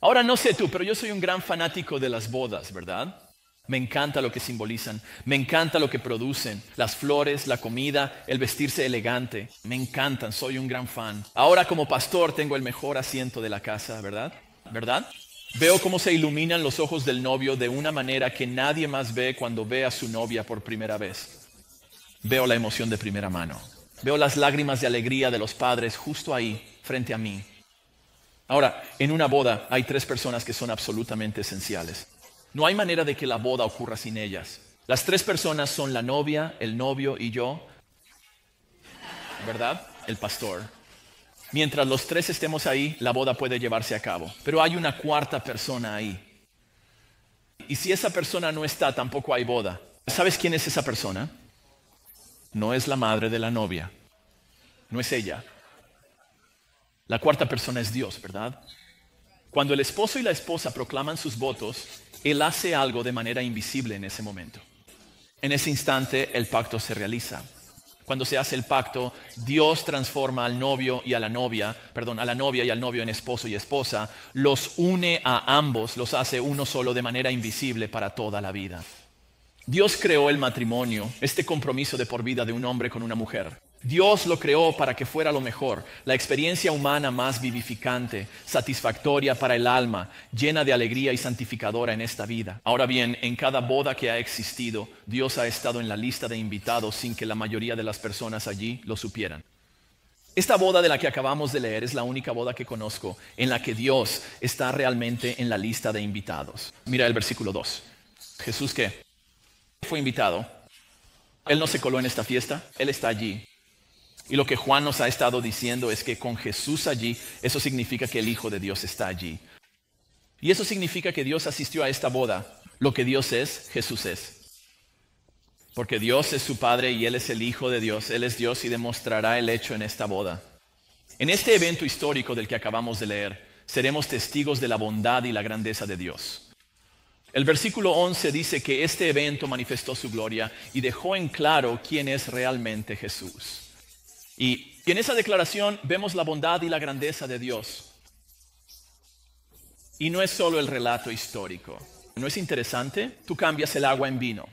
Ahora no sé tú, pero yo soy un gran fanático de las bodas, ¿verdad? Me encanta lo que simbolizan, me encanta lo que producen, las flores, la comida, el vestirse elegante. Me encantan, soy un gran fan. Ahora como pastor tengo el mejor asiento de la casa, ¿verdad? ¿Verdad? Veo cómo se iluminan los ojos del novio de una manera que nadie más ve cuando ve a su novia por primera vez. Veo la emoción de primera mano. Veo las lágrimas de alegría de los padres justo ahí, frente a mí. Ahora, en una boda hay 3 personas que son absolutamente esenciales. No hay manera de que la boda ocurra sin ellas. Las 3 personas son la novia, el novio y yo, ¿verdad? El pastor. Mientras los 3 estemos ahí, la boda puede llevarse a cabo. Pero hay una 4ª persona ahí. Y si esa persona no está, tampoco hay boda. ¿Sabes quién es esa persona? No es la madre de la novia. No es ella. La 4ª persona es Dios, ¿verdad? Cuando el esposo y la esposa proclaman sus votos, Él hace algo de manera invisible en ese momento. En ese instante, el pacto se realiza. Cuando se hace el pacto, Dios transforma al novio y a la novia, a la novia y al novio en esposo y esposa, los une a ambos, los hace uno solo de manera invisible para toda la vida. Dios creó el matrimonio, este compromiso de por vida de un hombre con una mujer. Dios lo creó para que fuera lo mejor, la experiencia humana más vivificante, satisfactoria para el alma, llena de alegría y santificadora en esta vida. Ahora bien, en cada boda que ha existido, Dios ha estado en la lista de invitados sin que la mayoría de las personas allí lo supieran. Esta boda de la que acabamos de leer es la única boda que conozco en la que Dios está realmente en la lista de invitados. Mira el versículo 2. ¿Jesús qué? Fue invitado. Él no se coló en esta fiesta, Él está allí. Y lo que Juan nos ha estado diciendo es que con Jesús allí, eso significa que el Hijo de Dios está allí. Y eso significa que Dios asistió a esta boda. Lo que Dios es, Jesús es. Porque Dios es su Padre y Él es el Hijo de Dios. Él es Dios y demostrará el hecho en esta boda. En este evento histórico del que acabamos de leer, seremos testigos de la bondad y la grandeza de Dios. El versículo 11 dice que este evento manifestó su gloria y dejó en claro quién es realmente Jesús. Y en esa declaración vemos la bondad y la grandeza de Dios. Y no es solo el relato histórico. ¿No es interesante? Tú cambias el agua en vino.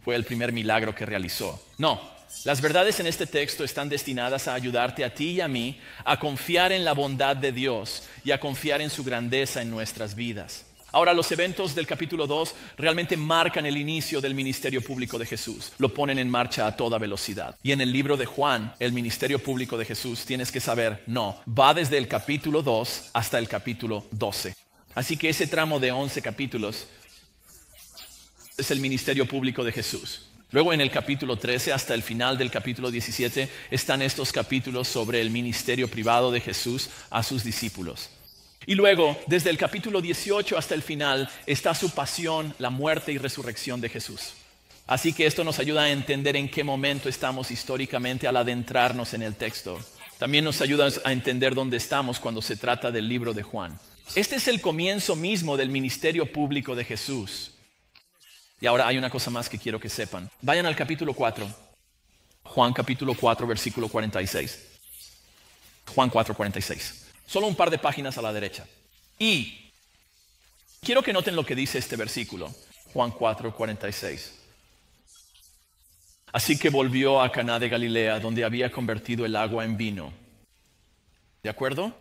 Fue el primer milagro que realizó. No, las verdades en este texto están destinadas a ayudarte a ti y a mí a confiar en la bondad de Dios y a confiar en su grandeza en nuestras vidas. Ahora, los eventos del capítulo 2 realmente marcan el inicio del ministerio público de Jesús. Lo ponen en marcha a toda velocidad. Y en el libro de Juan, el ministerio público de Jesús, tienes que saber, va desde el capítulo 2 hasta el capítulo 12. Así que ese tramo de 11 capítulos es el ministerio público de Jesús. Luego en el capítulo 13 hasta el final del capítulo 17 están estos capítulos sobre el ministerio privado de Jesús a sus discípulos. Y luego, desde el capítulo 18 hasta el final, está su pasión, la muerte y resurrección de Jesús. Así que esto nos ayuda a entender en qué momento estamos históricamente al adentrarnos en el texto. También nos ayuda a entender dónde estamos cuando se trata del libro de Juan. Este es el comienzo mismo del ministerio público de Jesús. Y ahora hay una cosa más que quiero que sepan. Vayan al capítulo 4. Juan capítulo 4, versículo 46. Juan 4, 46. Solo un par de páginas a la derecha. Y quiero que noten lo que dice este versículo. Juan 4, 46. Así que volvió a Caná de Galilea, donde había convertido el agua en vino. ¿De acuerdo?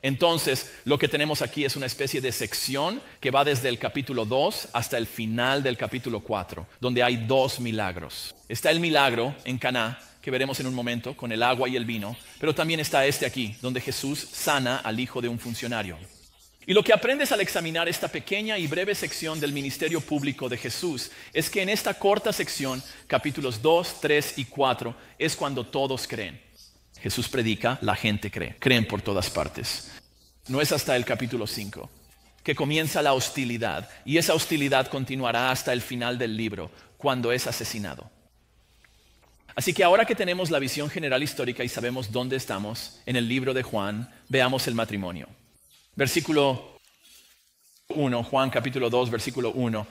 Entonces, lo que tenemos aquí es una especie de sección que va desde el capítulo 2 hasta el final del capítulo 4, donde hay 2 milagros. Está el milagro en Caná, que veremos en un momento, con el agua y el vino, pero también está este aquí, donde Jesús sana al hijo de un funcionario. Y lo que aprendes al examinar esta pequeña y breve sección del ministerio público de Jesús es que en esta corta sección, capítulos 2, 3 y 4, es cuando todos creen. Jesús predica, la gente cree. Creen por todas partes. No es hasta el capítulo 5 que comienza la hostilidad, y esa hostilidad continuará hasta el final del libro, cuando es asesinado. Así que ahora que tenemos la visión general histórica y sabemos dónde estamos, en el libro de Juan, veamos el matrimonio. Versículo 1, Juan capítulo 2, versículo 1.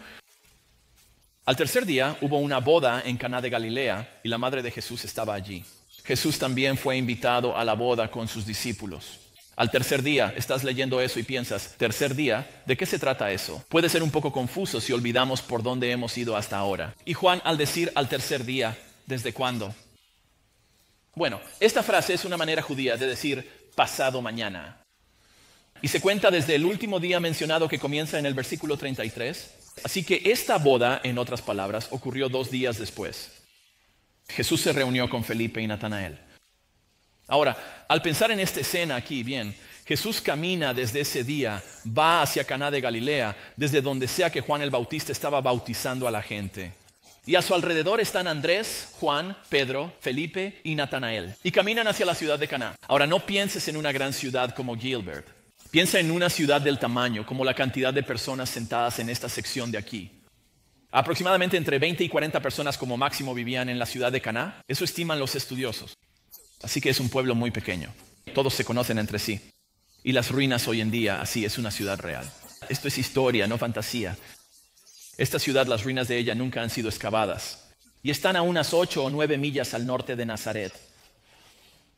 Al tercer día hubo una boda en Caná de Galilea y la madre de Jesús estaba allí. Jesús también fue invitado a la boda con sus discípulos. Al tercer día estás leyendo eso y piensas, ¿tercer día? ¿De qué se trata eso? Puede ser un poco confuso si olvidamos por dónde hemos ido hasta ahora. Y Juan, al decir al tercer día, ¿desde cuándo? Bueno, esta frase es una manera judía de decir pasado mañana. Y se cuenta desde el último día mencionado que comienza en el versículo 33. Así que esta boda, en otras palabras, ocurrió 2 días después. Jesús se reunió con Felipe y Natanael. Ahora, al pensar en esta escena aquí, bien, Jesús camina desde ese día, va hacia Caná de Galilea, desde donde sea que Juan el Bautista estaba bautizando a la gente. Y a su alrededor están Andrés, Juan, Pedro, Felipe y Natanael. Y caminan hacia la ciudad de Caná. Ahora, no pienses en una gran ciudad como Gilbert. Piensa en una ciudad del tamaño, como la cantidad de personas sentadas en esta sección de aquí. Aproximadamente entre 20 y 40 personas como máximo vivían en la ciudad de Caná. Eso estiman los estudiosos. Así que es un pueblo muy pequeño. Todos se conocen entre sí. Y las ruinas hoy en día, así, es una ciudad real. Esto es historia, no fantasía. Esta ciudad, las ruinas de ella nunca han sido excavadas. Y están a unas 8 o 9 millas al norte de Nazaret,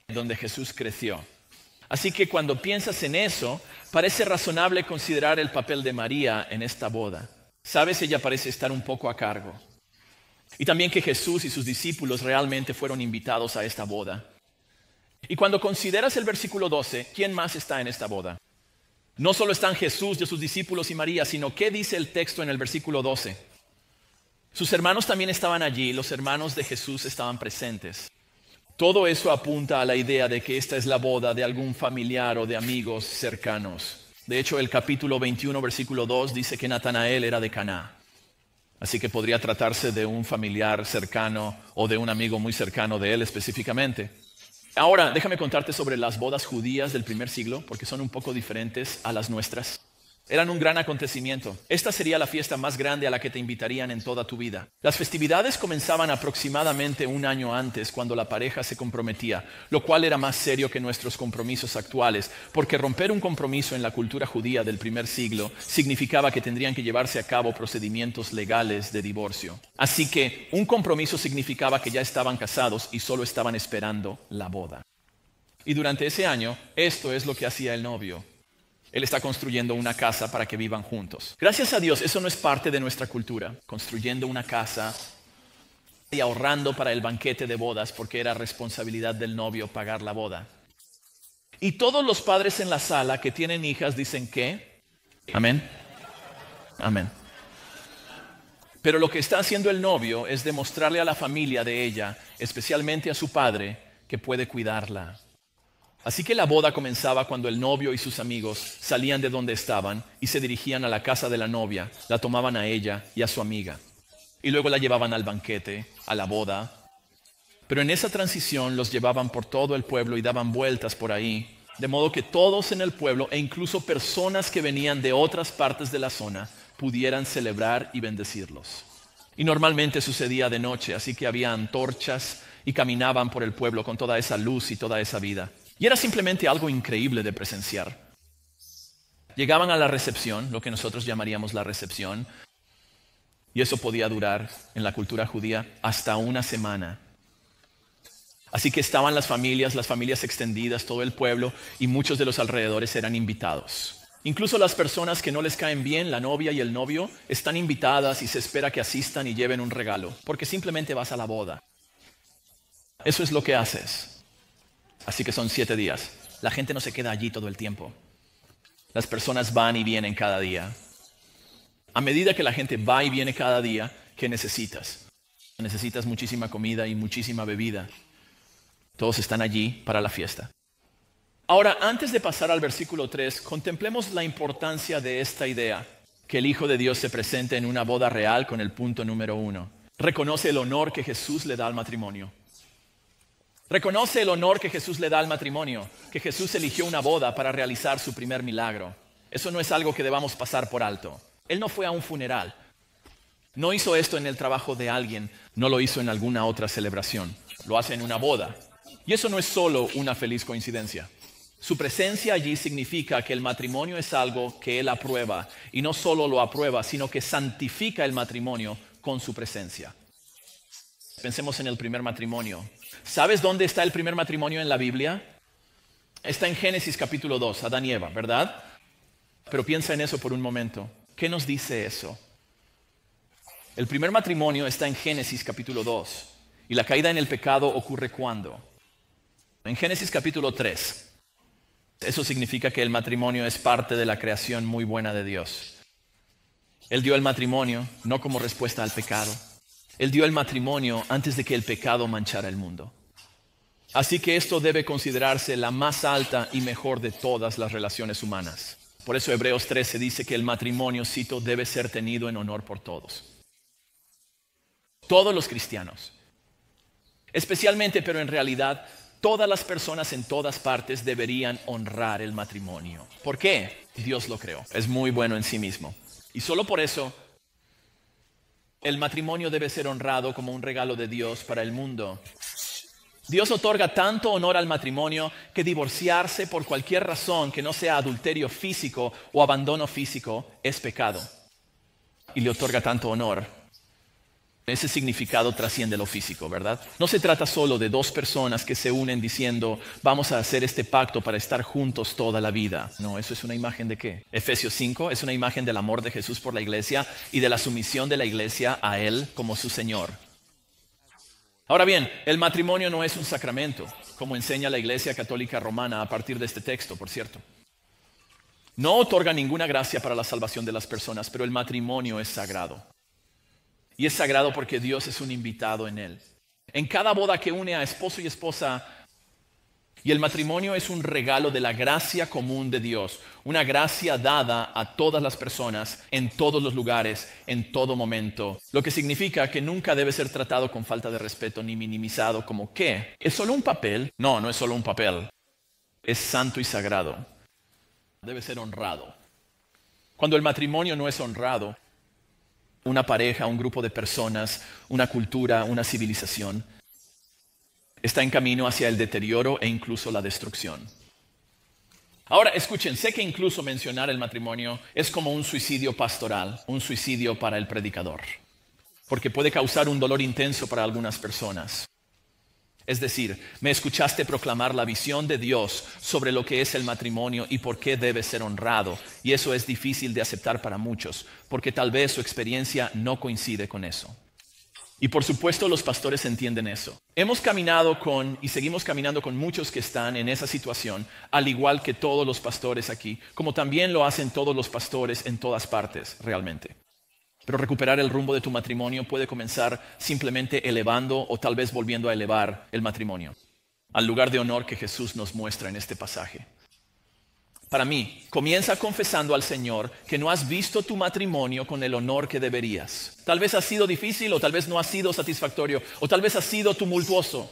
donde Jesús creció. Así que cuando piensas en eso, parece razonable considerar el papel de María en esta boda. Sabes, ella parece estar un poco a cargo. Y también que Jesús y sus discípulos realmente fueron invitados a esta boda. Y cuando consideras el versículo 12, ¿quién más está en esta boda? No solo están Jesús y sus discípulos y María, sino ¿qué dice el texto en el versículo 12? Sus hermanos también estaban allí, los hermanos de Jesús estaban presentes. Todo eso apunta a la idea de que esta es la boda de algún familiar o de amigos cercanos. De hecho, el capítulo 21, versículo 2 dice que Natanael era de Caná. Así que podría tratarse de un familiar cercano o de un amigo muy cercano de él específicamente. Ahora, déjame contarte sobre las bodas judías del primer siglo, porque son un poco diferentes a las nuestras. Eran un gran acontecimiento. Esta sería la fiesta más grande a la que te invitarían en toda tu vida. Las festividades comenzaban aproximadamente 1 año antes, cuando la pareja se comprometía, lo cual era más serio que nuestros compromisos actuales, porque romper un compromiso en la cultura judía del primer siglo significaba que tendrían que llevarse a cabo procedimientos legales de divorcio. Así que un compromiso significaba que ya estaban casados y solo estaban esperando la boda. Y durante ese año, esto es lo que hacía el novio. Él está construyendo una casa para que vivan juntos. Gracias a Dios, eso no es parte de nuestra cultura. Construyendo una casa y ahorrando para el banquete de bodas, porque era responsabilidad del novio pagar la boda. Y todos los padres en la sala que tienen hijas dicen que, amén, amén. Pero lo que está haciendo el novio es demostrarle a la familia de ella, especialmente a su padre, que puede cuidarla. Así que la boda comenzaba cuando el novio y sus amigos salían de donde estaban y se dirigían a la casa de la novia, la tomaban a ella y a su amiga. Y luego la llevaban al banquete, a la boda. Pero en esa transición los llevaban por todo el pueblo y daban vueltas por ahí, de modo que todos en el pueblo e incluso personas que venían de otras partes de la zona pudieran celebrar y bendecirlos. Y normalmente sucedía de noche, así que había antorchas y caminaban por el pueblo con toda esa luz y toda esa vida. Y era simplemente algo increíble de presenciar. Llegaban a la recepción, lo que nosotros llamaríamos la recepción, y eso podía durar en la cultura judía hasta 1 semana. Así que estaban las familias extendidas, todo el pueblo, y muchos de los alrededores eran invitados. Incluso las personas que no les caen bien, la novia y el novio, están invitadas y se espera que asistan y lleven un regalo, porque simplemente vas a la boda. Eso es lo que haces. Así que son 7 días. La gente no se queda allí todo el tiempo. Las personas van y vienen cada día. A medida que la gente va y viene cada día, ¿qué necesitas? Necesitas muchísima comida y muchísima bebida. Todos están allí para la fiesta. Ahora, antes de pasar al versículo 3, contemplemos la importancia de esta idea, que el Hijo de Dios se presente en una boda real con el punto número 1. Reconoce el honor que Jesús le da al matrimonio. Reconoce el honor que Jesús le da al matrimonio, que Jesús eligió una boda para realizar su primer milagro. Eso no es algo que debamos pasar por alto. Él no fue a un funeral. No hizo esto en el trabajo de alguien, no lo hizo en alguna otra celebración. Lo hace en una boda. Y eso no es solo una feliz coincidencia. Su presencia allí significa que el matrimonio es algo que Él aprueba. Y no solo lo aprueba, sino que santifica el matrimonio con su presencia. Pensemos en el primer matrimonio. ¿Sabes dónde está el primer matrimonio en la Biblia? Está en Génesis capítulo 2, Adán y Eva, ¿verdad? Pero piensa en eso por un momento. ¿Qué nos dice eso? El primer matrimonio está en Génesis capítulo 2. ¿Y la caída en el pecado ocurre cuándo? En Génesis capítulo 3. Eso significa que el matrimonio es parte de la creación muy buena de Dios. Él dio el matrimonio no como respuesta al pecado. Él dio el matrimonio antes de que el pecado manchara el mundo. Así que esto debe considerarse la más alta y mejor de todas las relaciones humanas. Por eso Hebreos 13 dice que el matrimonio, cito, debe ser tenido en honor por todos. Todos los cristianos. Especialmente, pero en realidad, todas las personas en todas partes deberían honrar el matrimonio. ¿Por qué? Dios lo creó. Es muy bueno en sí mismo. Y solo por eso, el matrimonio debe ser honrado como un regalo de Dios para el mundo. Dios otorga tanto honor al matrimonio que divorciarse por cualquier razón que no sea adulterio físico o abandono físico es pecado. Y le otorga tanto honor. Ese significado trasciende lo físico, ¿verdad? No se trata solo de dos personas que se unen diciendo, vamos a hacer este pacto para estar juntos toda la vida. No, eso es una imagen de ¿qué? Efesios 5 es una imagen del amor de Jesús por la iglesia y de la sumisión de la iglesia a Él como su Señor. Ahora bien, el matrimonio no es un sacramento, como enseña la Iglesia Católica Romana a partir de este texto, por cierto. No otorga ninguna gracia para la salvación de las personas, pero el matrimonio es sagrado. Y es sagrado porque Dios es un invitado en él. En cada boda que une a esposo y esposa, y el matrimonio es un regalo de la gracia común de Dios, una gracia dada a todas las personas, en todos los lugares, en todo momento. Lo que significa que nunca debe ser tratado con falta de respeto ni minimizado como ¿qué? ¿Es solo un papel? No, no es solo un papel. Es santo y sagrado. Debe ser honrado. Cuando el matrimonio no es honrado, una pareja, un grupo de personas, una cultura, una civilización, está en camino hacia el deterioro e incluso la destrucción. Ahora, escuchen, sé que incluso mencionar el matrimonio es como un suicidio pastoral, un suicidio para el predicador, porque puede causar un dolor intenso para algunas personas. Es decir, me escuchaste proclamar la visión de Dios sobre lo que es el matrimonio y por qué debe ser honrado, y eso es difícil de aceptar para muchos, porque tal vez su experiencia no coincide con eso. Y por supuesto los pastores entienden eso. Hemos caminado con y seguimos caminando con muchos que están en esa situación, al igual que todos los pastores aquí, como también lo hacen todos los pastores en todas partes, realmente. Pero recuperar el rumbo de tu matrimonio puede comenzar simplemente elevando o tal vez volviendo a elevar el matrimonio al lugar de honor que Jesús nos muestra en este pasaje. Para mí, comienza confesando al Señor que no has visto tu matrimonio con el honor que deberías. Tal vez ha sido difícil o tal vez no ha sido satisfactorio o tal vez ha sido tumultuoso.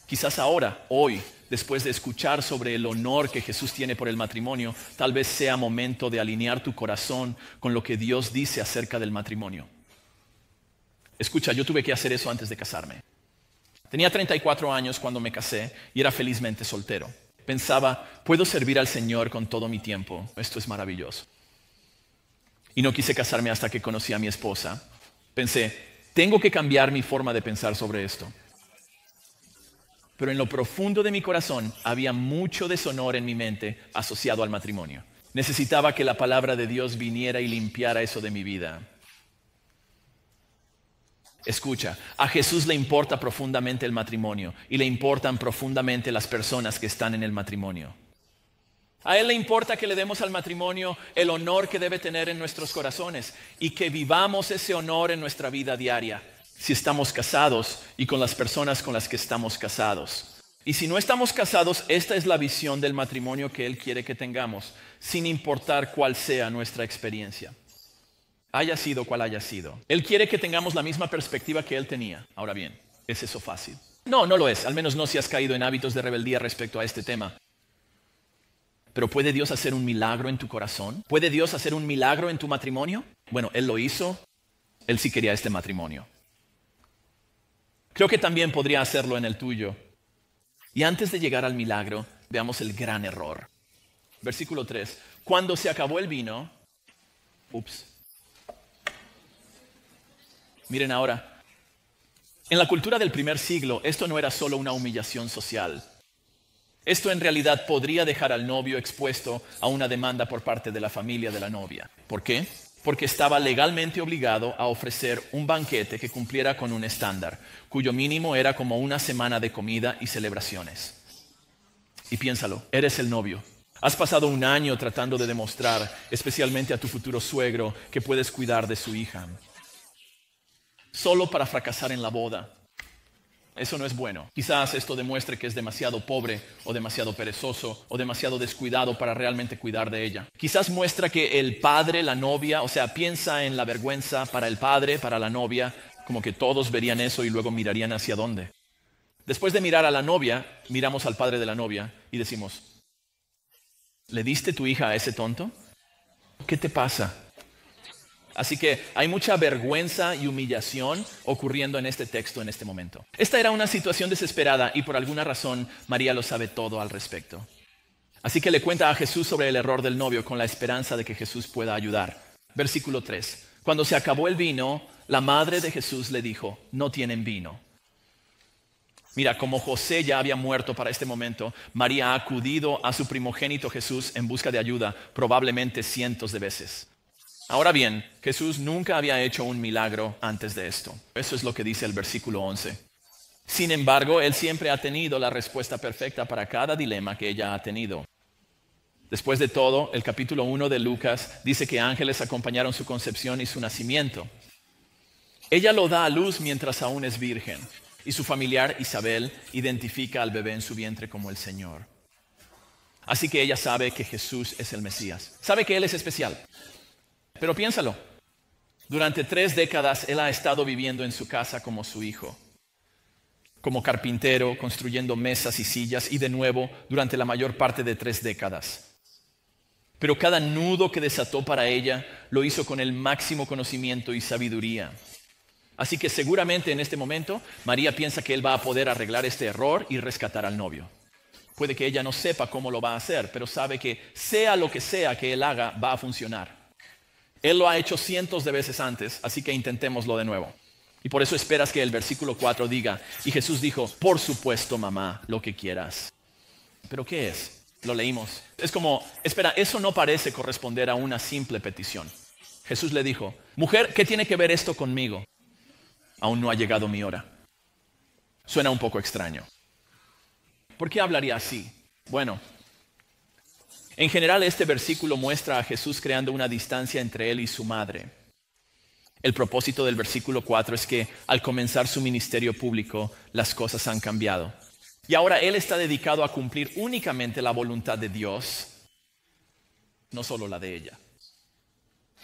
Quizás ahora, hoy, después de escuchar sobre el honor que Jesús tiene por el matrimonio, tal vez sea momento de alinear tu corazón con lo que Dios dice acerca del matrimonio. Escucha, yo tuve que hacer eso antes de casarme. Tenía 34 años cuando me casé y era felizmente soltero. Pensaba, puedo servir al Señor con todo mi tiempo. Esto es maravilloso. Y no quise casarme hasta que conocí a mi esposa. Pensé, tengo que cambiar mi forma de pensar sobre esto. Pero en lo profundo de mi corazón había mucho deshonor en mi mente asociado al matrimonio. Necesitaba que la palabra de Dios viniera y limpiara eso de mi vida. Escucha, a Jesús le importa profundamente el matrimonio y le importan profundamente las personas que están en el matrimonio. A Él le importa que le demos al matrimonio el honor que debe tener en nuestros corazones y que vivamos ese honor en nuestra vida diaria. Si estamos casados y con las personas con las que estamos casados. Y si no estamos casados, esta es la visión del matrimonio que Él quiere que tengamos, sin importar cuál sea nuestra experiencia. Haya sido cual haya sido. Él quiere que tengamos la misma perspectiva que Él tenía. Ahora bien, ¿es eso fácil? No, no lo es. Al menos no si has caído en hábitos de rebeldía respecto a este tema. Pero ¿puede Dios hacer un milagro en tu corazón? ¿Puede Dios hacer un milagro en tu matrimonio? Bueno, Él lo hizo. Él sí quería este matrimonio. Creo que también podría hacerlo en el tuyo. Y antes de llegar al milagro, veamos el gran error. Versículo 3. Cuando se acabó el vino... Miren ahora. En la cultura del primer siglo, esto no era solo una humillación social. Esto en realidad podría dejar al novio expuesto a una demanda por parte de la familia de la novia. ¿Por qué? Porque estaba legalmente obligado a ofrecer un banquete que cumpliera con un estándar, cuyo mínimo era como una semana de comida y celebraciones. Y piénsalo, eres el novio. Has pasado un año tratando de demostrar, especialmente a tu futuro suegro, que puedes cuidar de su hija. Solo para fracasar en la boda. Eso no es bueno. Quizás esto demuestre que es demasiado pobre o demasiado perezoso o demasiado descuidado para realmente cuidar de ella. Quizás muestra que el padre, la novia, piensa en la vergüenza para el padre, para la novia, como que todos verían eso y luego mirarían hacia dónde. Después de mirar a la novia, miramos al padre de la novia y decimos, ¿le diste tu hija a ese tonto? ¿Qué te pasa? Así que hay mucha vergüenza y humillación ocurriendo en este texto en este momento. Esta era una situación desesperada y por alguna razón María lo sabe todo al respecto. Así que le cuenta a Jesús sobre el error del novio con la esperanza de que Jesús pueda ayudar. Versículo 3. Cuando se acabó el vino, la madre de Jesús le dijo, no tienen vino. Mira, como José ya había muerto para este momento, María ha acudido a su primogénito Jesús en busca de ayuda, probablemente cientos de veces. Ahora bien, Jesús nunca había hecho un milagro antes de esto. Eso es lo que dice el versículo 11. Sin embargo, Él siempre ha tenido la respuesta perfecta para cada dilema que ella ha tenido. Después de todo, el capítulo 1 de Lucas dice que ángeles acompañaron su concepción y su nacimiento. Ella lo da a luz mientras aún es virgen, y su familiar Isabel identifica al bebé en su vientre como el Señor. Así que ella sabe que Jesús es el Mesías. Sabe que Él es especial. Pero piénsalo, durante 3 décadas Él ha estado viviendo en su casa como su hijo, como carpintero, construyendo mesas y sillas, y de nuevo durante la mayor parte de 3 décadas. Pero cada nudo que desató para ella lo hizo con el máximo conocimiento y sabiduría. Así que seguramente en este momento María piensa que Él va a poder arreglar este error y rescatar al novio. Puede que ella no sepa cómo lo va a hacer, pero sabe que sea lo que sea que Él haga, va a funcionar. Él lo ha hecho cientos de veces antes, así que intentémoslo de nuevo. Y por eso esperas que el versículo 4 diga, y Jesús dijo, por supuesto, mamá, lo que quieras. ¿Pero qué es? Lo leímos. Es como, espera, eso no parece corresponder a una simple petición. Jesús le dijo, mujer, ¿qué tiene que ver esto conmigo? Aún no ha llegado mi hora. Suena un poco extraño. ¿Por qué hablaría así? Bueno, en general, este versículo muestra a Jesús creando una distancia entre Él y su madre. El propósito del versículo 4 es que al comenzar su ministerio público, las cosas han cambiado. Y ahora Él está dedicado a cumplir únicamente la voluntad de Dios, no solo la de ella.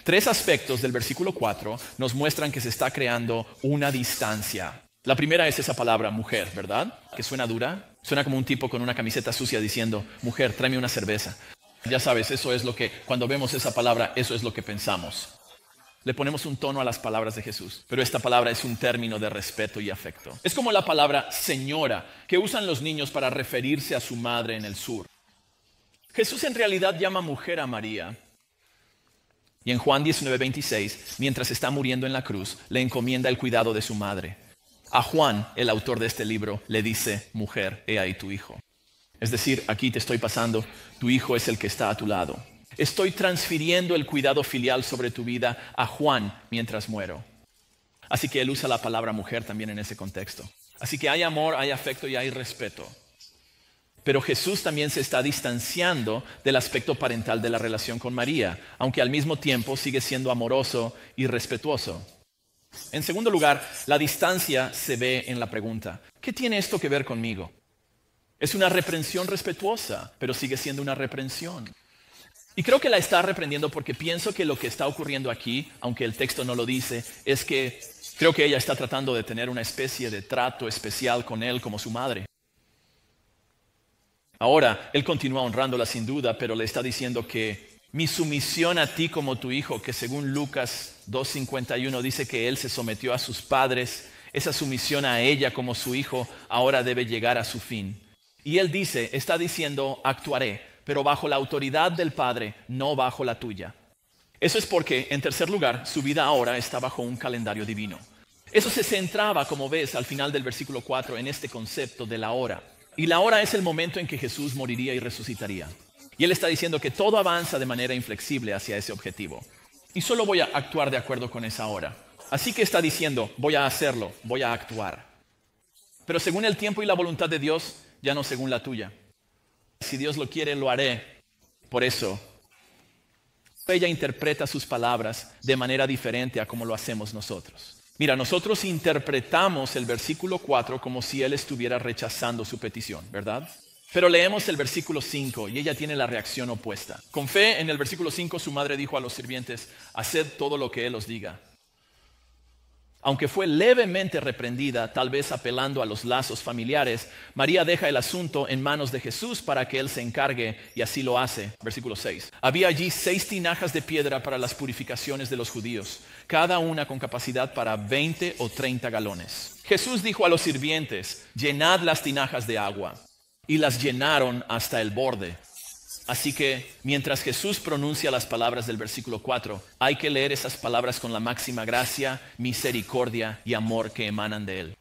3 aspectos del versículo 4 nos muestran que se está creando una distancia. La primera es esa palabra mujer, ¿verdad? Que suena dura. Suena como un tipo con una camiseta sucia diciendo, mujer, tráeme una cerveza. Ya sabes, eso es lo que, cuando vemos esa palabra, eso es lo que pensamos. Le ponemos un tono a las palabras de Jesús, pero esta palabra es un término de respeto y afecto. Es como la palabra señora, que usan los niños para referirse a su madre en el sur. Jesús en realidad llama mujer a María. Y en Juan 19:26, mientras está muriendo en la cruz, le encomienda el cuidado de su madre. A Juan, el autor de este libro, le dice, mujer, he ahí tu hijo. Es decir, aquí te estoy pasando, tu hijo es el que está a tu lado. Estoy transfiriendo el cuidado filial sobre tu vida a Juan mientras muero. Así que él usa la palabra mujer también en ese contexto. Así que hay amor, hay afecto y hay respeto. Pero Jesús también se está distanciando del aspecto parental de la relación con María, aunque al mismo tiempo sigue siendo amoroso y respetuoso. En segundo lugar, la distancia se ve en la pregunta, ¿qué tiene esto que ver conmigo? Es una reprensión respetuosa, pero sigue siendo una reprensión. Y creo que la está reprendiendo porque pienso que lo que está ocurriendo aquí, aunque el texto no lo dice, es que creo que ella está tratando de tener una especie de trato especial con él como su madre. Ahora, él continúa honrándola sin duda, pero le está diciendo que mi sumisión a ti como tu hijo, que según Lucas 2:51 dice que él se sometió a sus padres, esa sumisión a ella como su hijo ahora debe llegar a su fin. Y él está diciendo, actuaré, pero bajo la autoridad del Padre, no bajo la tuya. Eso es porque, en tercer lugar, su vida ahora está bajo un calendario divino. Eso se centraba, como ves, al final del versículo 4, en este concepto de la hora. Y la hora es el momento en que Jesús moriría y resucitaría. Y Él está diciendo que todo avanza de manera inflexible hacia ese objetivo. Y solo voy a actuar de acuerdo con esa hora. Así que está diciendo, voy a hacerlo, voy a actuar. Pero según el tiempo y la voluntad de Dios, ya no según la tuya. Si Dios lo quiere, lo haré. Por eso, ella interpreta sus palabras de manera diferente a como lo hacemos nosotros. Mira, nosotros interpretamos el versículo 4 como si Él estuviera rechazando su petición, ¿verdad? Pero leemos el versículo 5 y ella tiene la reacción opuesta. Con fe, en el versículo 5, su madre dijo a los sirvientes, haced todo lo que Él os diga. Aunque fue levemente reprendida, tal vez apelando a los lazos familiares, María deja el asunto en manos de Jesús para que Él se encargue, y así lo hace. Versículo 6. Había allí 6 tinajas de piedra para las purificaciones de los judíos, cada una con capacidad para 20 o 30 galones. Jesús dijo a los sirvientes, llenad las tinajas de agua, y las llenaron hasta el borde. Así que, mientras Jesús pronuncia las palabras del versículo 4, hay que leer esas palabras con la máxima gracia, misericordia y amor que emanan de Él.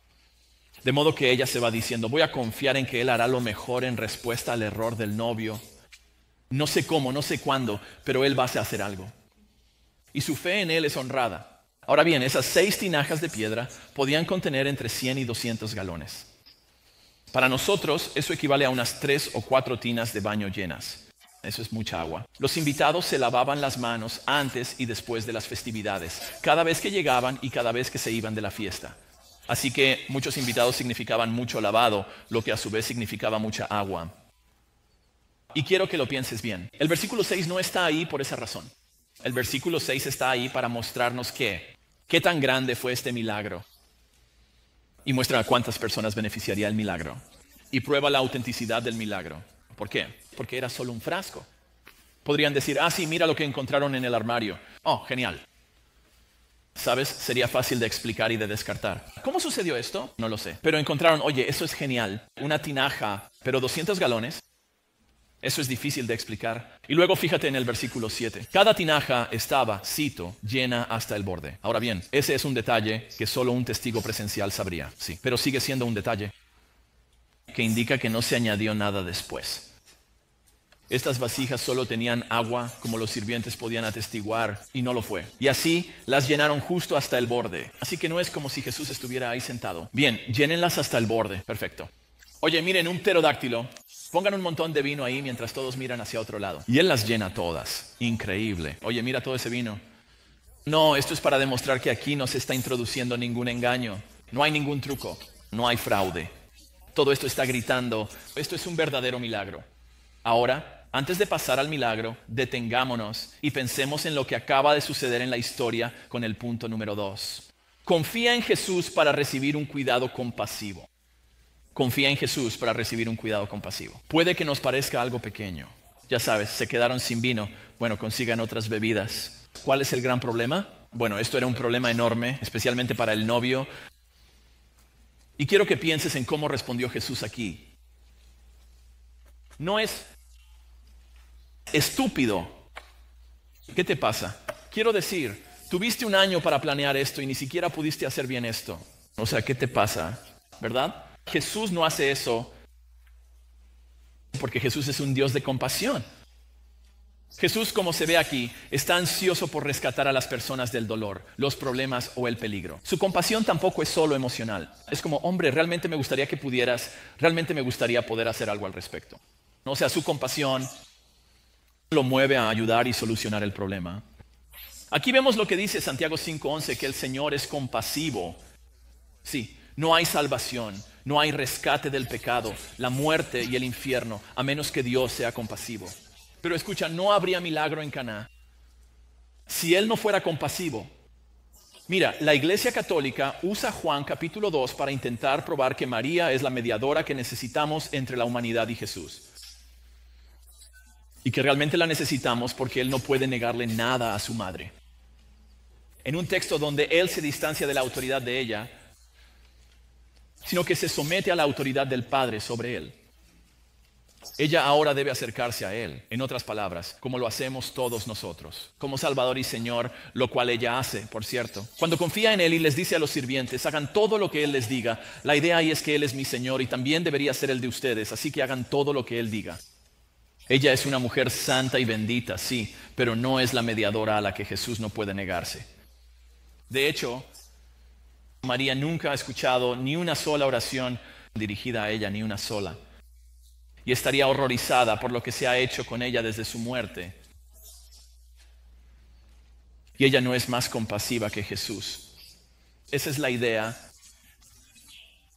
De modo que ella se va diciendo, voy a confiar en que Él hará lo mejor en respuesta al error del novio. No sé cómo, no sé cuándo, pero Él va a hacer algo. Y su fe en Él es honrada. Ahora bien, esas 6 tinajas de piedra podían contener entre 100 y 200 galones. Para nosotros, eso equivale a unas 3 o 4 tinas de baño llenas. Eso es mucha agua. Los invitados se lavaban las manos antes y después de las festividades, cada vez que llegaban y cada vez que se iban de la fiesta. Así que muchos invitados significaban mucho lavado, lo que a su vez significaba mucha agua. Y quiero que lo pienses bien. El versículo 6 no está ahí por esa razón. El versículo 6 está ahí para mostrarnos qué tan grande fue este milagro. Y muestra a cuántas personas beneficiaría el milagro. Y prueba la autenticidad del milagro. ¿Por qué? Porque era solo un frasco. Podrían decir, sí, mira lo que encontraron en el armario. Oh, genial. ¿Sabes? Sería fácil de explicar y de descartar. ¿Cómo sucedió esto? No lo sé. Pero encontraron, oye, eso es genial. Una tinaja, pero 200 galones. Eso es difícil de explicar. Y luego fíjate en el versículo 7. Cada tinaja estaba, cito, llena hasta el borde. Ahora bien, ese es un detalle que solo un testigo presencial sabría. Sí, pero sigue siendo un detalle que indica que no se añadió nada después. Estas vasijas solo tenían agua, como los sirvientes podían atestiguar, y no lo fue. Y así las llenaron justo hasta el borde. Así que no es como si Jesús estuviera ahí sentado. Bien, llénenlas hasta el borde. Perfecto. Oye, miren, un pterodáctilo. Pongan un montón de vino ahí mientras todos miran hacia otro lado. Y Él las llena todas. Increíble. Oye, mira todo ese vino. No, esto es para demostrar que aquí no se está introduciendo ningún engaño. No hay ningún truco. No hay fraude. Todo esto está gritando, esto es un verdadero milagro. Ahora, antes de pasar al milagro, detengámonos y pensemos en lo que acaba de suceder en la historia con el punto número 2. Confía en Jesús para recibir un cuidado compasivo. Confía en Jesús para recibir un cuidado compasivo. Puede que nos parezca algo pequeño. Ya sabes, se quedaron sin vino. Bueno, consigan otras bebidas. ¿Cuál es el gran problema? Bueno, esto era un problema enorme, especialmente para el novio. Y quiero que pienses en cómo respondió Jesús aquí. No es estúpido. ¿Qué te pasa? Quiero decir, tuviste un año para planear esto y ni siquiera pudiste hacer bien esto. O sea, ¿qué te pasa? ¿Verdad? Jesús no hace eso porque Jesús es un Dios de compasión. Jesús, como se ve aquí, está ansioso por rescatar a las personas del dolor, los problemas o el peligro. Su compasión tampoco es solo emocional. Es como, hombre, realmente me gustaría que pudieras, realmente me gustaría poder hacer algo al respecto. O sea, su compasión lo mueve a ayudar y solucionar el problema. Aquí vemos lo que dice Santiago 5:11, que el Señor es compasivo. Sí, no hay salvación, no hay rescate del pecado, la muerte y el infierno, a menos que Dios sea compasivo. Pero escucha, no habría milagro en Caná si Él no fuera compasivo. Mira, la Iglesia Católica usa Juan capítulo 2 para intentar probar que María es la mediadora que necesitamos entre la humanidad y Jesús. Y que realmente la necesitamos porque Él no puede negarle nada a su madre. En un texto donde Él se distancia de la autoridad de ella, sino que se somete a la autoridad del Padre sobre Él. Ella ahora debe acercarse a Él, en otras palabras, como lo hacemos todos nosotros, como Salvador y Señor, lo cual ella hace, por cierto. Cuando confía en Él y les dice a los sirvientes, hagan todo lo que Él les diga, la idea ahí es que Él es mi Señor y también debería ser el de ustedes, así que hagan todo lo que Él diga. Ella es una mujer santa y bendita, sí, pero no es la mediadora a la que Jesús no puede negarse. De hecho, María nunca ha escuchado ni una sola oración dirigida a ella, ni una sola. Y estaría horrorizada por lo que se ha hecho con ella desde su muerte. Y ella no es más compasiva que Jesús. Esa es la idea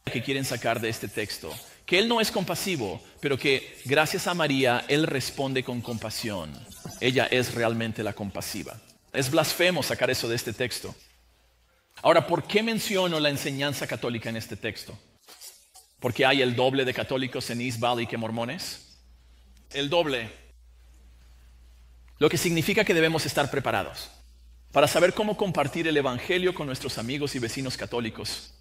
que quieren sacar de este texto. Que Él no es compasivo, pero que gracias a María, Él responde con compasión. Ella es realmente la compasiva. Es blasfemo sacar eso de este texto. Ahora, ¿por qué menciono la enseñanza católica en este texto? ¿Porque hay el doble de católicos en East Valley que mormones? El doble. Lo que significa que debemos estar preparados para saber cómo compartir el evangelio con nuestros amigos y vecinos católicos.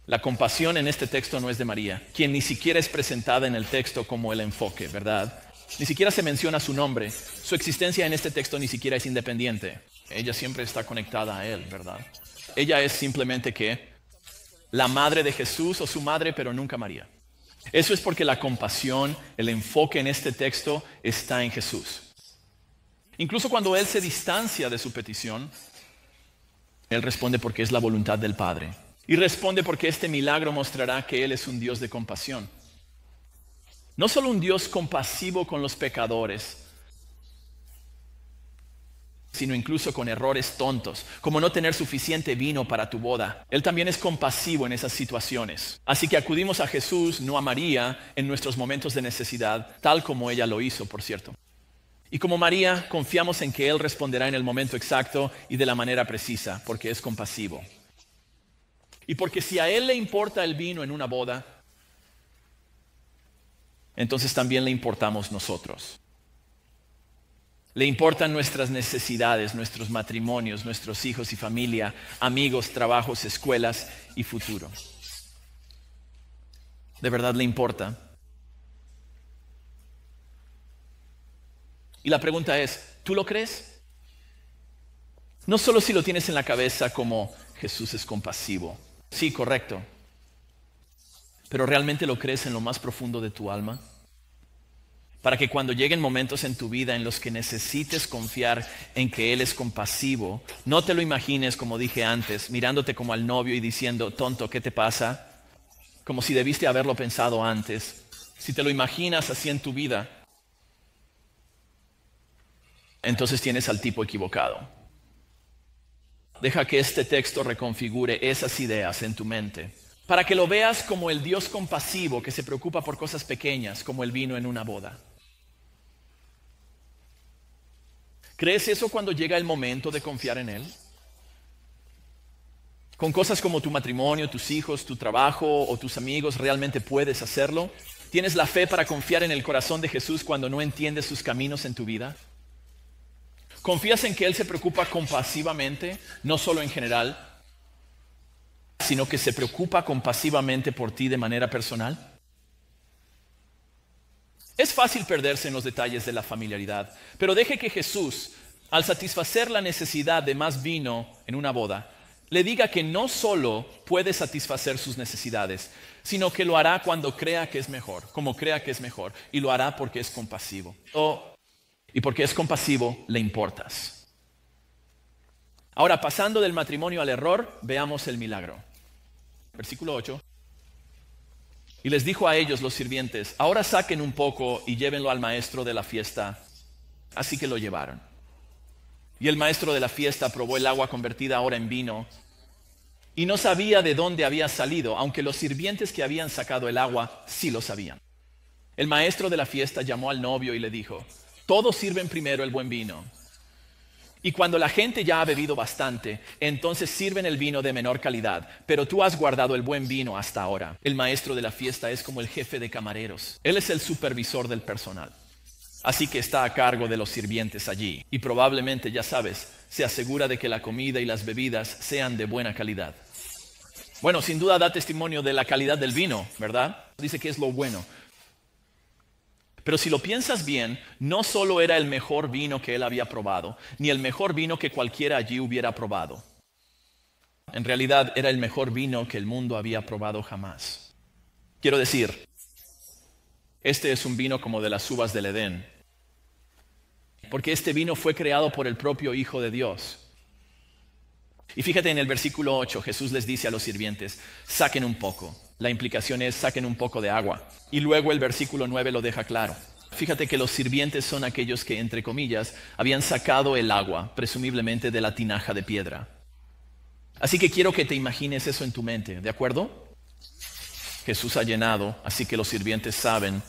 La compasión en este texto no es de María, quien ni siquiera es presentada en el texto como el enfoque, ¿verdad? Ni siquiera se menciona su nombre. Su existencia en este texto ni siquiera es independiente. Ella siempre está conectada a Él, ¿verdad? Ella es simplemente ¿qué? La madre de Jesús o su madre, pero nunca María. Eso es porque la compasión, el enfoque en este texto está en Jesús. Incluso cuando Él se distancia de su petición, Él responde porque es la voluntad del Padre. Y responde porque este milagro mostrará que Él es un Dios de compasión. No solo un Dios compasivo con los pecadores, sino incluso con errores tontos, como no tener suficiente vino para tu boda. Él también es compasivo en esas situaciones. Así que acudimos a Jesús, no a María, en nuestros momentos de necesidad, tal como ella lo hizo, por cierto. Y como María, confiamos en que Él responderá en el momento exacto y de la manera precisa, porque es compasivo. Y porque si a Él le importa el vino en una boda, entonces también le importamos nosotros. Le importan nuestras necesidades, nuestros matrimonios, nuestros hijos y familia, amigos, trabajos, escuelas y futuro. ¿De verdad le importa? Y la pregunta es, ¿tú lo crees? No solo si lo tienes en la cabeza como Jesús es compasivo. Sí, correcto. ¿Pero realmente lo crees en lo más profundo de tu alma? Para que cuando lleguen momentos en tu vida en los que necesites confiar en que Él es compasivo, no te lo imagines, como dije antes, mirándote como al novio y diciendo, tonto, ¿qué te pasa? Como si debiste haberlo pensado antes. Si te lo imaginas así en tu vida, entonces tienes al tipo equivocado. Deja que este texto reconfigure esas ideas en tu mente, para que lo veas como el Dios compasivo que se preocupa por cosas pequeñas, como el vino en una boda. ¿Crees eso cuando llega el momento de confiar en Él? Con cosas como tu matrimonio, tus hijos, tu trabajo o tus amigos, ¿realmente puedes hacerlo? ¿Tienes la fe para confiar en el corazón de Jesús cuando no entiendes sus caminos en tu vida? ¿Confías en que Él se preocupa compasivamente, no solo en general, sino que se preocupa compasivamente por ti de manera personal? Es fácil perderse en los detalles de la familiaridad, pero deje que Jesús, al satisfacer la necesidad de más vino en una boda, le diga que no solo puede satisfacer sus necesidades, sino que lo hará cuando crea que es mejor, como crea que es mejor, y lo hará porque es compasivo. Y porque es compasivo, le importas. Ahora, pasando del matrimonio al error, veamos el milagro. Versículo 8. Y les dijo a ellos los sirvientes, ahora saquen un poco y llévenlo al maestro de la fiesta. Así que lo llevaron. Y el maestro de la fiesta probó el agua convertida ahora en vino y no sabía de dónde había salido, aunque los sirvientes que habían sacado el agua sí lo sabían. El maestro de la fiesta llamó al novio y le dijo, todos sirven primero el buen vino. Y cuando la gente ya ha bebido bastante, entonces sirven el vino de menor calidad, pero tú has guardado el buen vino hasta ahora. El maestro de la fiesta es como el jefe de camareros. Él es el supervisor del personal. Así que está a cargo de los sirvientes allí. Y probablemente, ya sabes, se asegura de que la comida y las bebidas sean de buena calidad. Bueno, sin duda da testimonio de la calidad del vino, ¿verdad? Dice que es lo bueno. Pero si lo piensas bien, no solo era el mejor vino que él había probado, ni el mejor vino que cualquiera allí hubiera probado. En realidad era el mejor vino que el mundo había probado jamás. Quiero decir, este es un vino como de las uvas del Edén, porque este vino fue creado por el propio Hijo de Dios. Y fíjate en el versículo 8, Jesús les dice a los sirvientes, saquen un poco. La implicación es, saquen un poco de agua. Y luego el versículo 9 lo deja claro. Fíjate que los sirvientes son aquellos que, entre comillas, habían sacado el agua, presumiblemente de la tinaja de piedra. Así que quiero que te imagines eso en tu mente, ¿de acuerdo? Jesús ha llenado, así que los sirvientes saben,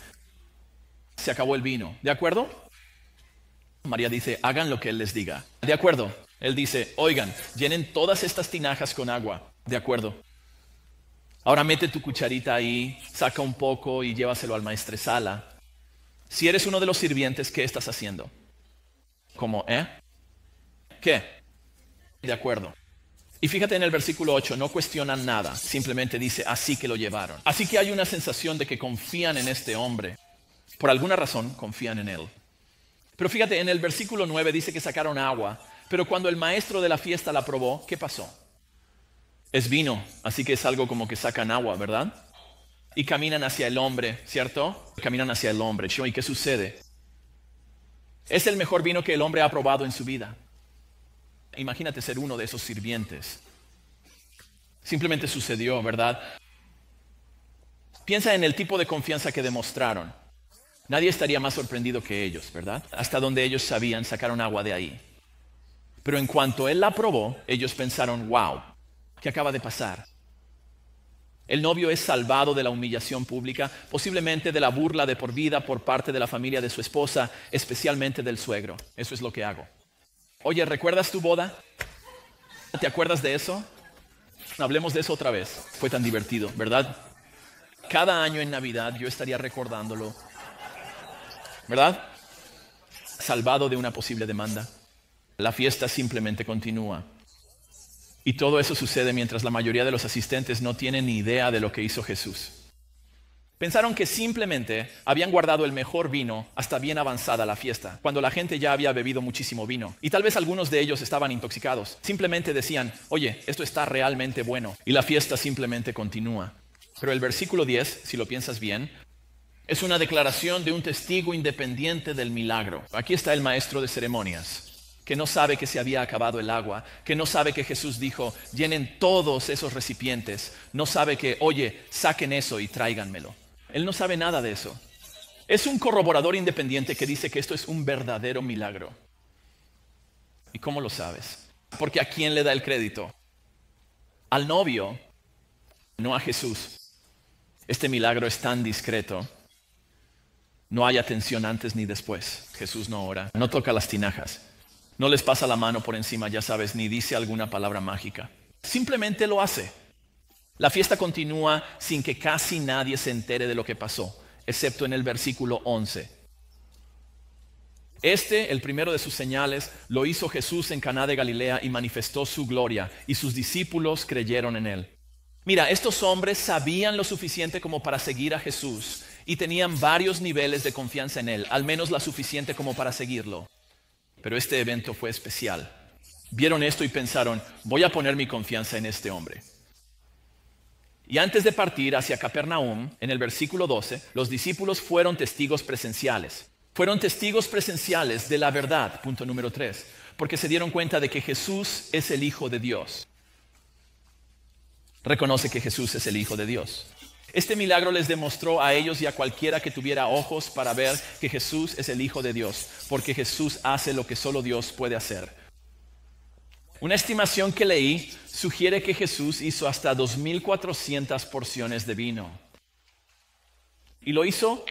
se acabó el vino, ¿de acuerdo? María dice, hagan lo que Él les diga, ¿de acuerdo? Él dice, oigan, llenen todas estas tinajas con agua, ¿de acuerdo? Ahora mete tu cucharita ahí, saca un poco y llévaselo al maestresala. Si eres uno de los sirvientes, ¿qué estás haciendo? ¿Cómo, ¿Qué? De acuerdo. Y fíjate en el versículo 8, no cuestionan nada, simplemente dice, así que lo llevaron. Así que hay una sensación de que confían en este hombre. Por alguna razón, confían en él. Pero fíjate, en el versículo 9 dice que sacaron agua, pero cuando el maestro de la fiesta la probó, ¿qué pasó? Es vino, así que es algo como que sacan agua, ¿verdad? Y caminan hacia el hombre, ¿cierto? Caminan hacia el hombre. ¿Y qué sucede? Es el mejor vino que el hombre ha probado en su vida. Imagínate ser uno de esos sirvientes. Simplemente sucedió, ¿verdad? Piensa en el tipo de confianza que demostraron. Nadie estaría más sorprendido que ellos, ¿verdad? Hasta donde ellos sabían, sacaron agua de ahí. Pero en cuanto él la probó, ellos pensaron, wow, ¿qué acaba de pasar? El novio es salvado de la humillación pública, posiblemente de la burla de por vida por parte de la familia de su esposa, especialmente del suegro. Eso es lo que hago. Oye, ¿recuerdas tu boda? ¿Te acuerdas de eso? Hablemos de eso otra vez. Fue tan divertido, ¿verdad? Cada año en Navidad yo estaría recordándolo, ¿verdad? Salvado de una posible demanda. La fiesta simplemente continúa. Y todo eso sucede mientras la mayoría de los asistentes no tienen ni idea de lo que hizo Jesús. Pensaron que simplemente habían guardado el mejor vino hasta bien avanzada la fiesta, cuando la gente ya había bebido muchísimo vino. Y tal vez algunos de ellos estaban intoxicados. Simplemente decían, oye, esto está realmente bueno. Y la fiesta simplemente continúa. Pero el versículo 10, si lo piensas bien, es una declaración de un testigo independiente del milagro. Aquí está el maestro de ceremonias, que no sabe que se había acabado el agua, que no sabe que Jesús dijo, llenen todos esos recipientes, no sabe que, oye, saquen eso y tráiganmelo. Él no sabe nada de eso. Es un corroborador independiente que dice que esto es un verdadero milagro. ¿Y cómo lo sabes? Porque ¿a quién le da el crédito? Al novio, no a Jesús. Este milagro es tan discreto. No hay atención antes ni después. Jesús no ora, no toca las tinajas. No les pasa la mano por encima, ya sabes, ni dice alguna palabra mágica. Simplemente lo hace. La fiesta continúa sin que casi nadie se entere de lo que pasó, excepto en el versículo 11. El primero de sus señales, lo hizo Jesús en Caná de Galilea y manifestó su gloria, y sus discípulos creyeron en él. Mira, estos hombres sabían lo suficiente como para seguir a Jesús y tenían varios niveles de confianza en él, al menos la suficiente como para seguirlo. Pero este evento fue especial. Vieron esto y pensaron, voy a poner mi confianza en este hombre. Y antes de partir hacia Capernaum, en el versículo 12, los discípulos fueron testigos presenciales. Fueron testigos presenciales de la verdad, punto número 3, porque se dieron cuenta de que Jesús es el Hijo de Dios. Reconoce que Jesús es el Hijo de Dios. Este milagro les demostró a ellos y a cualquiera que tuviera ojos para ver que Jesús es el Hijo de Dios, porque Jesús hace lo que solo Dios puede hacer. Una estimación que leí sugiere que Jesús hizo hasta 2,400 porciones de vino. Y lo hizo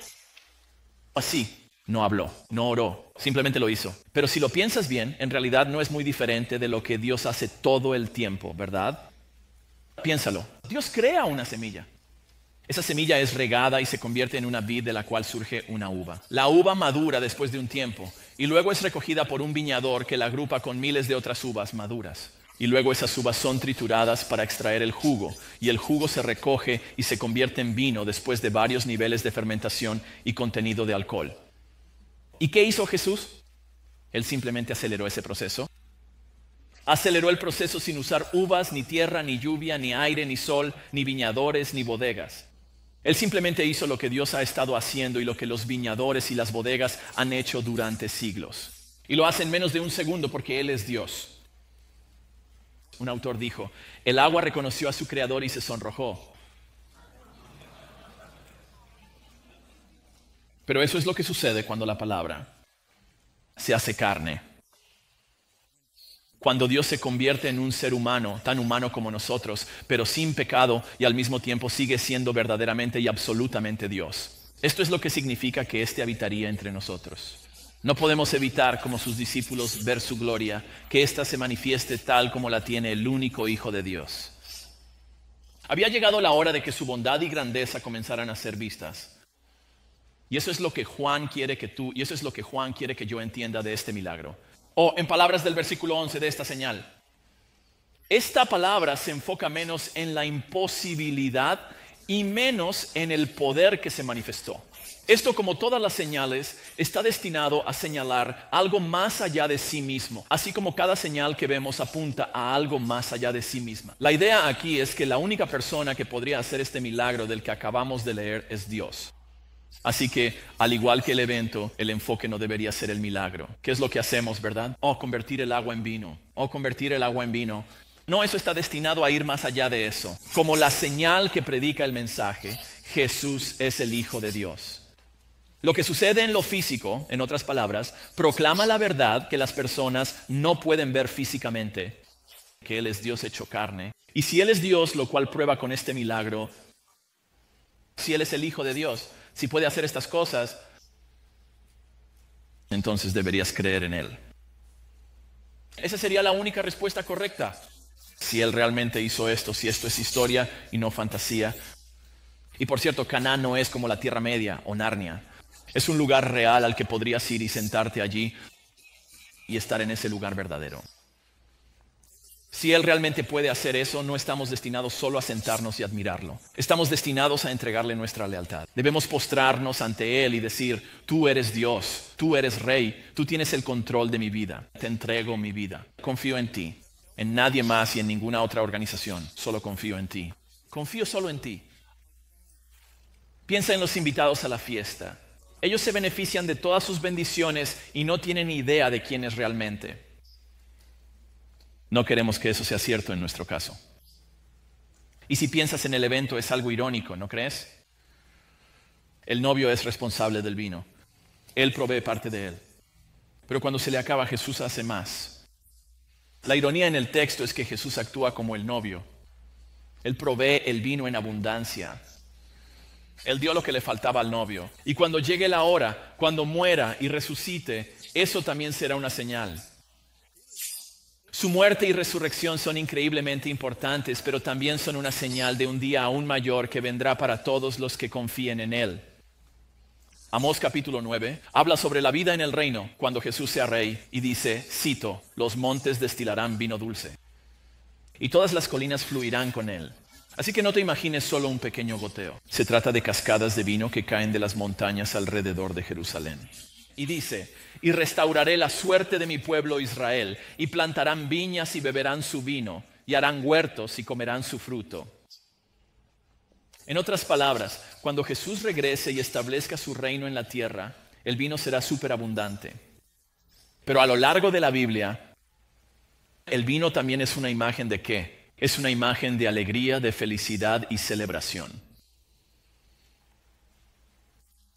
así. No habló, no oró, simplemente lo hizo. Pero si lo piensas bien, en realidad no es muy diferente de lo que Dios hace todo el tiempo, ¿verdad? Piénsalo. Dios crea una semilla. Esa semilla es regada y se convierte en una vid de la cual surge una uva. La uva madura después de un tiempo y luego es recogida por un viñador que la agrupa con miles de otras uvas maduras. Y luego esas uvas son trituradas para extraer el jugo, y el jugo se recoge y se convierte en vino después de varios niveles de fermentación y contenido de alcohol. ¿Y qué hizo Jesús? Él simplemente aceleró ese proceso. Aceleró el proceso sin usar uvas, ni tierra, ni lluvia, ni aire, ni sol, ni viñadores, ni bodegas. Él simplemente hizo lo que Dios ha estado haciendo y lo que los viñadores y las bodegas han hecho durante siglos. Y lo hace en menos de un segundo porque Él es Dios. Un autor dijo, el agua reconoció a su creador y se sonrojó. Pero eso es lo que sucede cuando la palabra se hace carne. Cuando Dios se convierte en un ser humano, tan humano como nosotros, pero sin pecado y al mismo tiempo sigue siendo verdaderamente y absolutamente Dios. Esto es lo que significa que éste habitaría entre nosotros. No podemos evitar, como sus discípulos, ver su gloria, que ésta se manifieste tal como la tiene el único Hijo de Dios. Había llegado la hora de que su bondad y grandeza comenzaran a ser vistas. Y eso es lo que Juan quiere que yo entienda de este milagro. O en palabras del versículo 11 de esta señal. Esta palabra se enfoca menos en la imposibilidad y menos en el poder que se manifestó. Esto, como todas las señales, está destinado a señalar algo más allá de sí mismo, así como cada señal que vemos apunta a algo más allá de sí misma. La idea aquí es que la única persona que podría hacer este milagro del que acabamos de leer es Dios. Así que, al igual que el evento, el enfoque no debería ser el milagro. ¿Qué es lo que hacemos, verdad? Convertir el agua en vino. Convertir el agua en vino. No, eso está destinado a ir más allá de eso. Como la señal que predica el mensaje, Jesús es el Hijo de Dios. Lo que sucede en lo físico, en otras palabras, proclama la verdad que las personas no pueden ver físicamente, que Él es Dios hecho carne. Y si Él es Dios, lo cual prueba con este milagro, si Él es el Hijo de Dios, si puede hacer estas cosas, entonces deberías creer en Él. Esa sería la única respuesta correcta. Si Él realmente hizo esto, si esto es historia y no fantasía. Y por cierto, Canaán no es como la Tierra Media o Narnia. Es un lugar real al que podrías ir y sentarte allí y estar en ese lugar verdadero. Si Él realmente puede hacer eso, no estamos destinados solo a sentarnos y admirarlo. Estamos destinados a entregarle nuestra lealtad. Debemos postrarnos ante Él y decir, tú eres Dios, tú eres Rey, tú tienes el control de mi vida. Te entrego mi vida. Confío en ti, en nadie más y en ninguna otra organización. Solo confío en ti. Confío solo en ti. Piensa en los invitados a la fiesta. Ellos se benefician de todas sus bendiciones y no tienen idea de quién es realmente. No queremos que eso sea cierto en nuestro caso. Y si piensas en el evento, es algo irónico, ¿no crees? El novio es responsable del vino. Él provee parte de él. Pero cuando se le acaba, Jesús hace más. La ironía en el texto es que Jesús actúa como el novio. Él provee el vino en abundancia. Él dio lo que le faltaba al novio. Y cuando llegue la hora, cuando muera y resucite, eso también será una señal. Su muerte y resurrección son increíblemente importantes, pero también son una señal de un día aún mayor que vendrá para todos los que confíen en Él. Amós capítulo 9 habla sobre la vida en el reino cuando Jesús sea rey y dice, cito, los montes destilarán vino dulce y todas las colinas fluirán con él. Así que no te imagines solo un pequeño goteo. Se trata de cascadas de vino que caen de las montañas alrededor de Jerusalén. Y dice, y restauraré la suerte de mi pueblo Israel, y plantarán viñas y beberán su vino, y harán huertos y comerán su fruto. En otras palabras, cuando Jesús regrese y establezca su reino en la tierra, el vino será superabundante. Pero a lo largo de la Biblia, el vino también es una imagen ¿de qué? Es una imagen de alegría, de felicidad y celebración.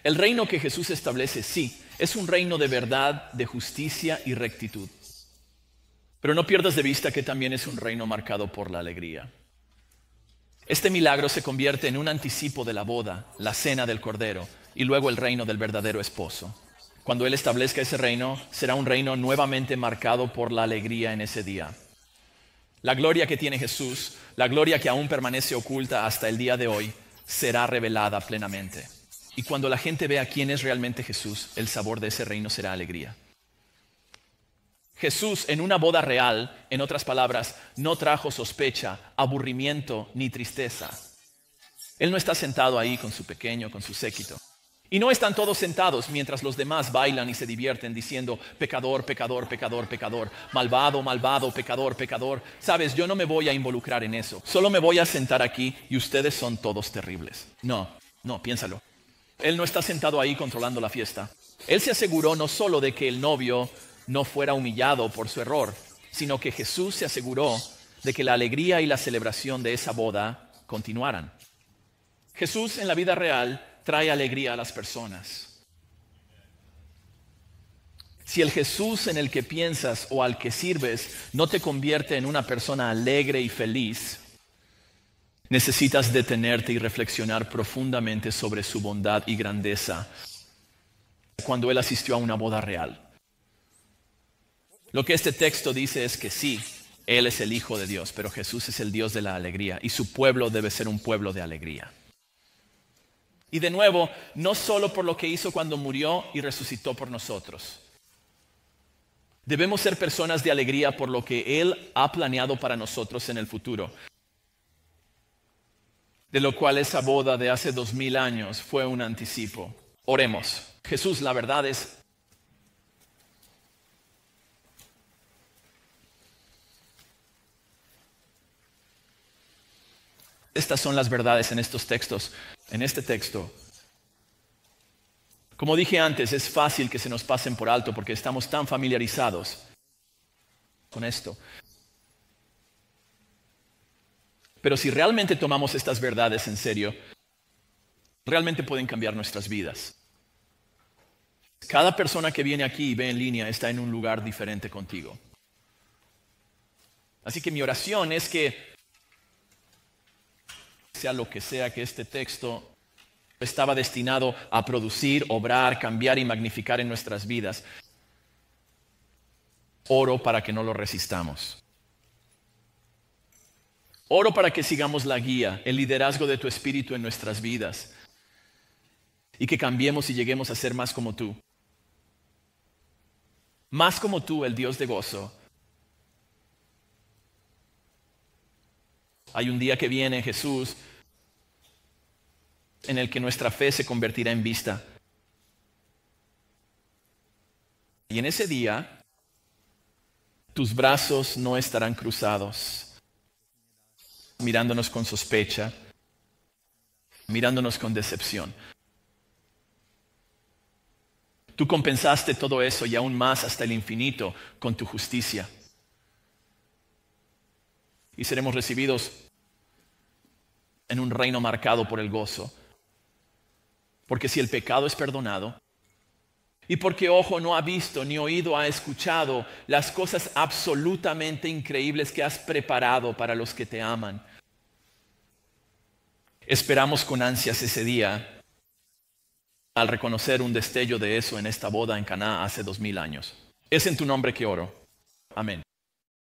El reino que Jesús establece, sí, es un reino de verdad, de justicia y rectitud. Pero no pierdas de vista que también es un reino marcado por la alegría. Este milagro se convierte en un anticipo de la boda, la cena del Cordero, y luego el reino del verdadero esposo. Cuando Él establezca ese reino, será un reino nuevamente marcado por la alegría en ese día. La gloria que tiene Jesús, la gloria que aún permanece oculta hasta el día de hoy, será revelada plenamente. Y cuando la gente vea quién es realmente Jesús, el sabor de ese reino será alegría. Jesús en una boda real, en otras palabras, no trajo sospecha, aburrimiento ni tristeza. Él no está sentado ahí con su pequeño, con su séquito. Y no están todos sentados mientras los demás bailan y se divierten diciendo, pecador, pecador, pecador, pecador, malvado, malvado, pecador, pecador. Sabes, yo no me voy a involucrar en eso. Solo me voy a sentar aquí y ustedes son todos terribles. No, piénsalo. Él no está sentado ahí controlando la fiesta. Él se aseguró no solo de que el novio no fuera humillado por su error, sino que Jesús se aseguró de que la alegría y la celebración de esa boda continuaran. Jesús en la vida real trae alegría a las personas. Si el Jesús en el que piensas o al que sirves no te convierte en una persona alegre y feliz, necesitas detenerte y reflexionar profundamente sobre su bondad y grandeza cuando Él asistió a una boda real. Lo que este texto dice es que sí, Él es el Hijo de Dios, pero Jesús es el Dios de la alegría y su pueblo debe ser un pueblo de alegría. Y de nuevo, no solo por lo que hizo cuando murió y resucitó por nosotros. Debemos ser personas de alegría por lo que Él ha planeado para nosotros en el futuro. De lo cual esa boda de hace 2000 años fue un anticipo. Oremos. Jesús, la verdad es... Estas son las verdades en estos textos, en este texto. Como dije antes, es fácil que se nos pasen por alto porque estamos tan familiarizados con esto. Pero si realmente tomamos estas verdades en serio, realmente pueden cambiar nuestras vidas. Cada persona que viene aquí y ve en línea está en un lugar diferente contigo. Así que mi oración es que sea lo que sea que este texto estaba destinado a producir, obrar, cambiar y magnificar en nuestras vidas. Oro para que no lo resistamos. Oro para que sigamos la guía, el liderazgo de tu Espíritu en nuestras vidas y que cambiemos y lleguemos a ser más como tú. Más como tú, el Dios de gozo. Hay un día que viene, Jesús, en el que nuestra fe se convertirá en vista. Y en ese día, tus brazos no estarán cruzados, mirándonos con sospecha, mirándonos con decepción. Tú compensaste todo eso y aún más hasta el infinito con tu justicia. Y seremos recibidos en un reino marcado por el gozo. Porque si el pecado es perdonado, y porque ojo no ha visto ni oído ha escuchado las cosas absolutamente increíbles que has preparado para los que te aman, esperamos con ansias ese día al reconocer un destello de eso en esta boda en Caná hace 2000 años. Es en tu nombre que oro. Amén.